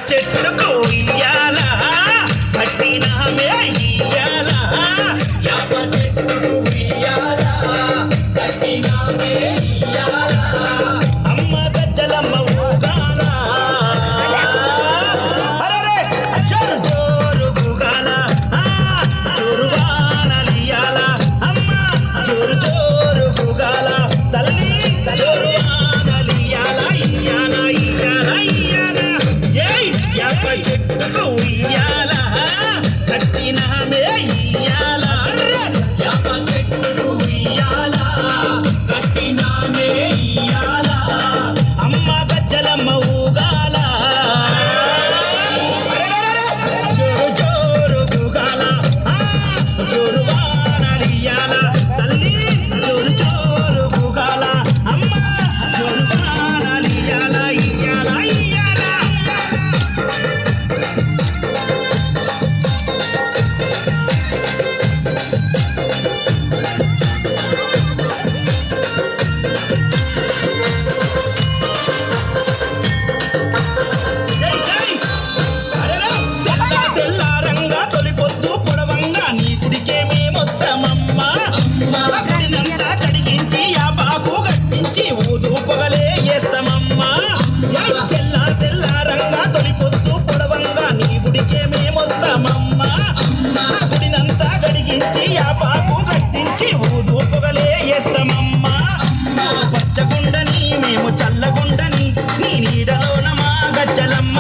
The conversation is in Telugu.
చెట్టుకు ఇయ్యాల పట్టినామే ఇయ్యాల యాప చెట్టుకు ఇయ్యాల పట్టినామే ఇయ్యాల అమ్మ గజ్జలమ్మ ఊగాల అరే జోరు జోరు ఊగాల జోరువానలియాల అమ్మ జోరు జోరు ఊగాల తల్లి జోరువానలియాల ఇయ్యాల ఇయ్యాల ఇయ్యాల యాప చెట్టుకు ఇయ్యాల కట్టినామే ఇయ్యాల యాప చెట్టుకు ఇయ్యాల కట్టినామే ఇయ్యాల అమ్మ గజ్జలమ్మ ఊగాల జోరు జోరు ఊగాల జోరు వానలియాల తల్లి జోరు జోరు ఊగాల అమ్మ జోరు వానలియాల ఇయ్యాల ఇయ్యాల తెల్లారంగా తొలిపొద్దు పొడవంగా నీ గుడికే మేమొస్తామమ్మా గుడినంతా కడిగించి యాపాకు కట్టించి ఊదు పొగలే వేస్తామమ్మా తెల్లారంగా తొలిపొద్దు పొడవంగా నీ గుడికే మేమొస్తామమ్మా గుడినంతా కడిగించి యాపాకు కట్టించి ఊదు పొగలే వేస్తామమ్మా పచ్చగుండని మేము చల్లగుండని నీ నీడలోన మా గజ్జలమ్మ